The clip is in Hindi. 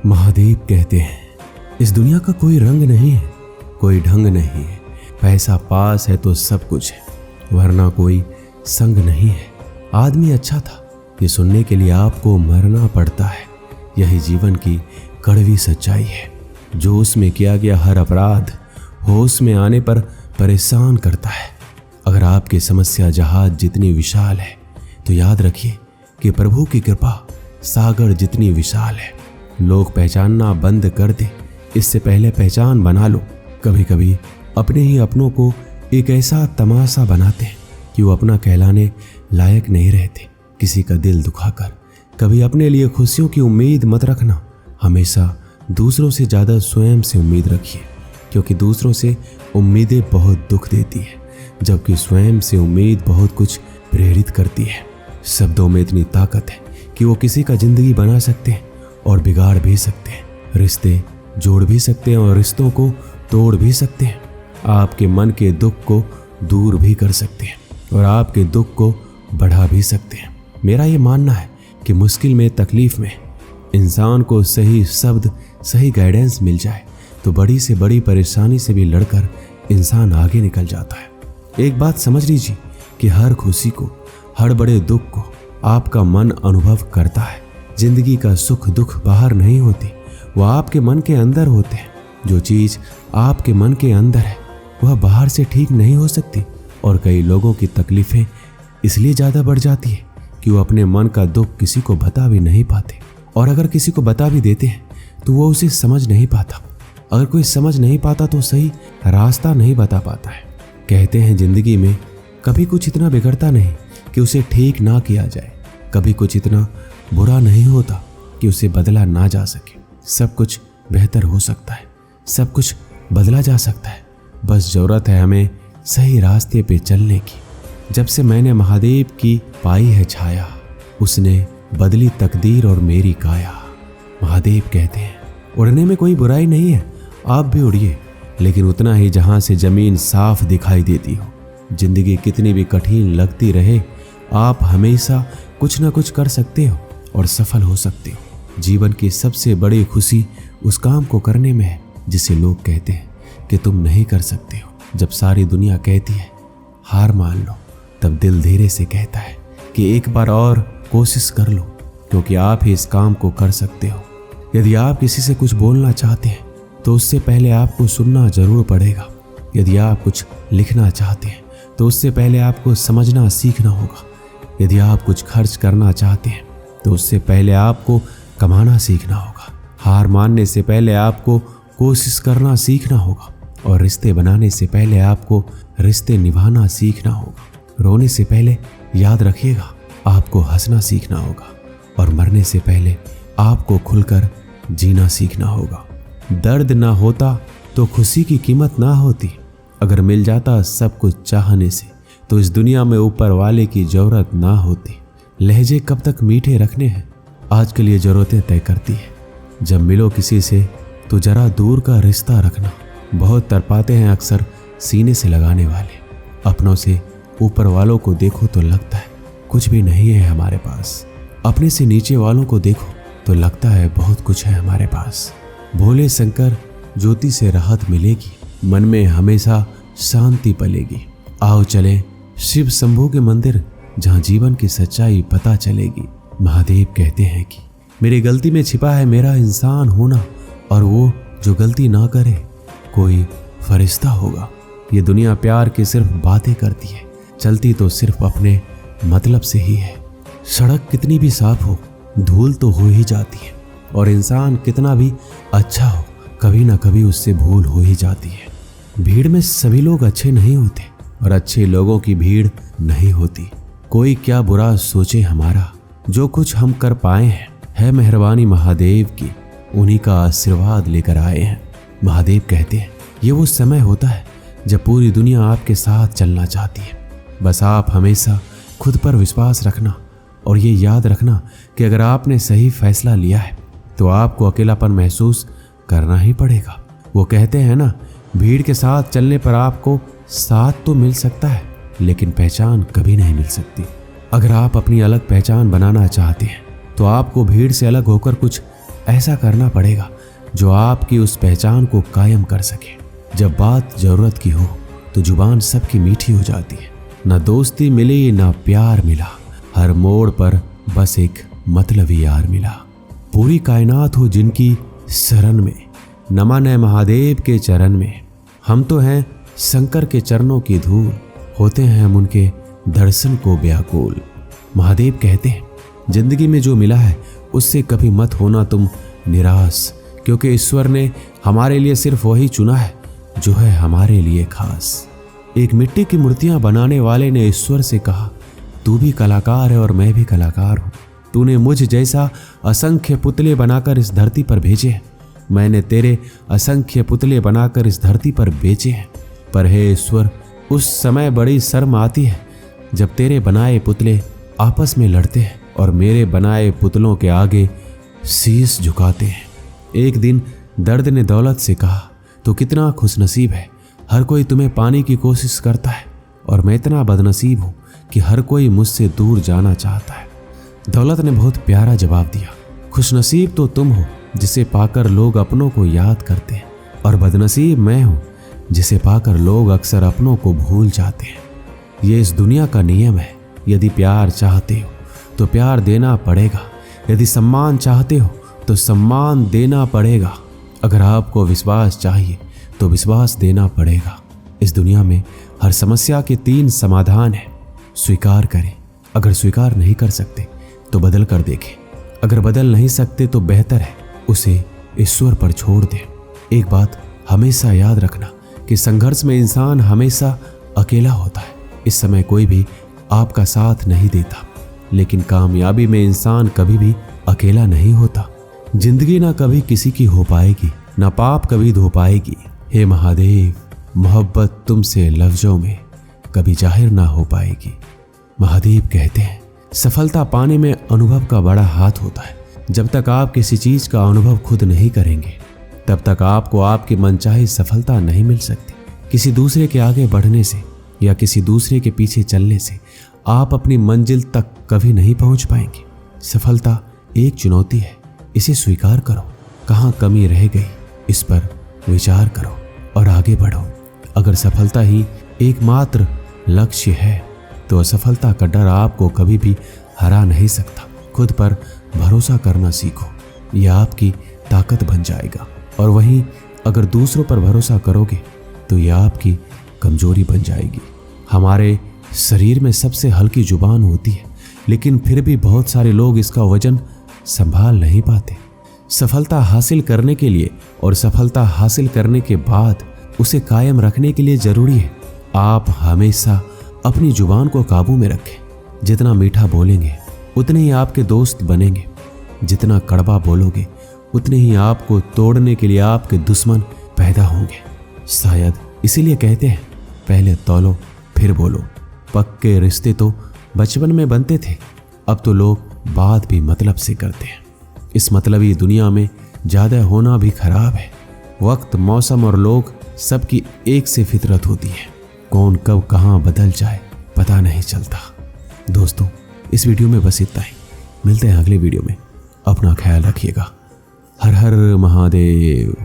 महादेव कहते हैं, इस दुनिया का कोई रंग नहीं है, कोई ढंग नहीं है। पैसा पास है तो सब कुछ है, वरना कोई संग नहीं है। आदमी अच्छा था, ये सुनने के लिए आपको मरना पड़ता है। यही जीवन की कड़वी सच्चाई है। जो उसमें किया गया हर अपराध होश में आने पर परेशान करता है। अगर आपकी समस्या जहाज जितनी विशाल है तो याद रखिए कि प्रभु की कृपा सागर जितनी विशाल है। लोग पहचानना बंद कर दे, इससे पहले पहचान बना लो। कभी कभी अपने ही अपनों को एक ऐसा तमाशा बनाते हैं कि वो अपना कहलाने लायक नहीं रहते। किसी का दिल दुखाकर कभी अपने लिए खुशियों की उम्मीद मत रखना। हमेशा दूसरों से ज़्यादा स्वयं से उम्मीद रखिए, क्योंकि दूसरों से उम्मीदें बहुत दुख देती है, जबकि स्वयं से उम्मीद बहुत कुछ प्रेरित करती है। शब्दों में इतनी ताकत है कि वो किसी का जिंदगी बना सकते हैं और बिगाड़ भी सकते हैं। रिश्ते जोड़ भी सकते हैं और रिश्तों को तोड़ भी सकते हैं। आपके मन के दुख को दूर भी कर सकते हैं और आपके दुख को बढ़ा भी सकते हैं। मेरा ये मानना है कि मुश्किल में, तकलीफ में इंसान को सही शब्द, सही गाइडेंस मिल जाए तो बड़ी से बड़ी परेशानी से भी लड़कर इंसान आगे निकल जाता है। एक बात समझ लीजिए कि हर खुशी को, हर बड़े दुख को आपका मन अनुभव करता है। जिंदगी का सुख दुख बाहर नहीं होते, वह आपके मन के अंदर होते हैं। जो चीज़ आपके मन के अंदर है वह बाहर से ठीक नहीं हो सकती। और कई लोगों की तकलीफें इसलिए ज़्यादा बढ़ जाती है कि वो अपने मन का दुख किसी को बता भी नहीं पाते, और अगर किसी को बता भी देते हैं तो वो उसे समझ नहीं पाता। अगर कोई समझ नहीं पाता तो सही रास्ता नहीं बता पाता है। कहते हैं जिंदगी में कभी कुछ इतना बिगड़ता नहीं कि उसे ठीक ना किया जाए, कभी कुछ इतना बुरा नहीं होता कि उसे बदला ना जा सके। सब कुछ बेहतर हो सकता है, सब कुछ बदला जा सकता है। बस जरूरत है हमें सही रास्ते पे चलने की। जब से मैंने महादेव की पाई है छाया, उसने बदली तकदीर और मेरी काया। महादेव कहते हैं, उड़ने में कोई बुराई नहीं है, आप भी उड़िए, लेकिन उतना ही जहां से जमीन साफ दिखाई देती हो। जिंदगी कितनी भी कठिन लगती रहे, आप हमेशा कुछ ना कुछ कर सकते हो और सफल हो सकते हो। जीवन की सबसे बड़ी खुशी उस काम को करने में है जिसे लोग कहते हैं कि तुम नहीं कर सकते हो। जब सारी दुनिया कहती है हार मान लो, तब दिल धीरे से कहता है कि एक बार और कोशिश कर लो, क्योंकि आप ही इस काम को कर सकते हो। यदि आप किसी से कुछ बोलना चाहते हैं तो उससे पहले आपको सुनना जरूर पड़ेगा। यदि आप कुछ लिखना चाहते हैं तो उससे पहले आपको समझना सीखना होगा। यदि आप कुछ खर्च करना चाहते हैं तो उससे पहले आपको कमाना सीखना होगा। हार मानने से पहले आपको कोशिश करना सीखना होगा, और रिश्ते बनाने से पहले आपको रिश्ते निभाना सीखना होगा। रोने से पहले याद रखिएगा आपको हंसना सीखना होगा, और मरने से पहले आपको खुलकर जीना सीखना होगा। दर्द ना होता तो खुशी की कीमत ना होती। अगर मिल जाता सब कुछ चाहने से तो इस दुनिया में ऊपर वाले की जरूरत ना होती। लहजे कब तक मीठे रखने हैं, आज के लिए जरूरतें तय करती है। जब मिलो किसी से तो जरा दूर का रिश्ता रखना। बहुत तड़पाते हैं अक्सर सीने से लगाने वाले। अपनों से ऊपर वालों को देखो तो लगता है कुछ भी नहीं है हमारे पास। अपने से नीचे वालों को देखो तो लगता है बहुत कुछ है हमारे पास। भोले शंकर ज्योति से राहत मिलेगी, मन में हमेशा शांति पलेगी। आओ चले शिव शंभू के मंदिर, जहाँ जीवन की सच्चाई पता चलेगी। महादेव कहते हैं कि मेरी गलती में छिपा है मेरा इंसान होना, और वो जो गलती ना करे कोई फरिश्ता होगा। ये दुनिया प्यार की सिर्फ बातें करती है, चलती तो सिर्फ अपने मतलब से ही है। सड़क कितनी भी साफ हो, धूल तो हो ही जाती है, और इंसान कितना भी अच्छा हो, कभी ना कभी उससे भूल हो ही जाती है। भीड़ में सभी लोग अच्छे नहीं होते, और अच्छे लोगों की भीड़ नहीं होती। कोई क्या बुरा सोचे हमारा, जो कुछ हम कर पाए हैं है मेहरबानी महादेव की, उन्हीं का आशीर्वाद लेकर आए हैं। महादेव कहते हैं ये वो समय होता है जब पूरी दुनिया आपके साथ चलना चाहती है। बस आप हमेशा खुद पर विश्वास रखना, और ये याद रखना कि अगर आपने सही फैसला लिया है तो आपको अकेलापन महसूस करना ही पड़ेगा। वो कहते हैं ना, भीड़ के साथ चलने पर आपको साथ तो मिल सकता है, लेकिन पहचान कभी नहीं मिल सकती। अगर आप अपनी अलग पहचान बनाना चाहते हैं तो आपको भीड़ से अलग होकर कुछ ऐसा करना पड़ेगा जो आपकी उस पहचान को कायम कर सके। जब बात जरूरत की हो तो जुबान सबकी मीठी हो जाती है। ना दोस्ती मिली ना प्यार मिला, हर मोड़ पर बस एक मतलबी यार मिला। पूरी कायनात हो जिनकी शरण में, नमन है महादेव के चरण में। हम तो हैं शंकर के चरणों की धूल, होते हैं हम उनके दर्शन को व्याकुल। महादेव कहते हैं जिंदगी में जो मिला है उससे कभी मत होना तुम निराश, क्योंकि ईश्वर ने हमारे लिए सिर्फ वही चुना है जो है हमारे लिए खास। एक मिट्टी की मूर्तियां बनाने वाले ने ईश्वर से कहा, तू भी कलाकार है और मैं भी कलाकार हूँ। तूने मुझ जैसा असंख्य पुतले बनाकर इस धरती पर भेजे हैं, मैंने तेरे असंख्य पुतले बनाकर इस धरती पर बेचे हैं। पर हे ईश्वर, उस समय बड़ी शर्म आती है जब तेरे बनाए पुतले आपस में लड़ते हैं और मेरे बनाए पुतलों के आगे शीश झुकाते हैं। एक दिन दर्द ने दौलत से कहा, तो कितना खुशनसीब है, हर कोई तुम्हें पाने की कोशिश करता है और मैं इतना बदनसीब हूँ कि हर कोई मुझसे दूर जाना चाहता है। दौलत ने बहुत प्यारा जवाब दिया, खुशनसीब तो तुम हो जिसे पाकर लोग अपनों को याद करते हैं, और बदनसीब मैं हूँ जिसे पाकर लोग अक्सर अपनों को भूल जाते हैं। ये इस दुनिया का नियम है, यदि प्यार चाहते हो तो प्यार देना पड़ेगा, यदि सम्मान चाहते हो तो सम्मान देना पड़ेगा। अगर आपको विश्वास चाहिए तो विश्वास देना पड़ेगा। इस दुनिया में हर समस्या के 3 समाधान हैं। स्वीकार करें, अगर स्वीकार नहीं कर सकते तो बदल कर देखें, अगर बदल नहीं सकते तो बेहतर है उसे ईश्वर पर छोड़ दें। एक बात हमेशा याद रखना कि संघर्ष में इंसान हमेशा अकेला होता है। इस समय कोई भी आपका साथ नहीं देता, लेकिन कामयाबी में इंसान कभी भी अकेला नहीं होता। जिंदगी ना कभी किसी की हो पाएगी, ना पाप कभी धो पाएगी। हे महादेव, मोहब्बत तुमसे लफ्जों में कभी जाहिर ना हो पाएगी। महादेव कहते हैं सफलता पाने में अनुभव का बड़ा हाथ होता है। जब तक आप किसी चीज का अनुभव खुद नहीं करेंगे तब तक आपको आपकी मनचाही सफलता नहीं मिल सकती। किसी दूसरे के आगे बढ़ने से या किसी दूसरे के पीछे चलने से आप अपनी मंजिल तक कभी नहीं पहुंच पाएंगे। सफलता एक चुनौती है, इसे स्वीकार करो। कहाँ कमी रह गई इस पर विचार करो और आगे बढ़ो। अगर सफलता ही एकमात्र लक्ष्य है तो असफलता का डर आपको कभी भी हरा नहीं सकता। खुद पर भरोसा करना सीखो, यह आपकी ताकत बन जाएगा। और वहीं अगर दूसरों पर भरोसा करोगे तो यह आपकी कमजोरी बन जाएगी। हमारे शरीर में सबसे हल्की जुबान होती है, लेकिन फिर भी बहुत सारे लोग इसका वजन संभाल नहीं पाते। सफलता हासिल करने के लिए और सफलता हासिल करने के बाद उसे कायम रखने के लिए जरूरी है आप हमेशा अपनी जुबान को काबू में रखें। जितना मीठा बोलेंगे उतने ही आपके दोस्त बनेंगे, जितना कड़वा बोलोगे उतने ही आपको तोड़ने के लिए आपके दुश्मन पैदा होंगे। शायद इसीलिए कहते हैं पहले तौलो फिर बोलो। पक्के रिश्ते तो बचपन में बनते थे, अब तो लोग बात भी मतलब से करते हैं। इस मतलबी दुनिया में ज्यादा होना भी खराब है। वक्त, मौसम और लोग सबकी एक सी फितरत होती है। कौन कब कहाँ बदल जाए पता नहीं चलता। दोस्तों, इस वीडियो में बस इतना ही। मिलते हैं अगले वीडियो में। अपना ख्याल रखिएगा। हर हर महादेव।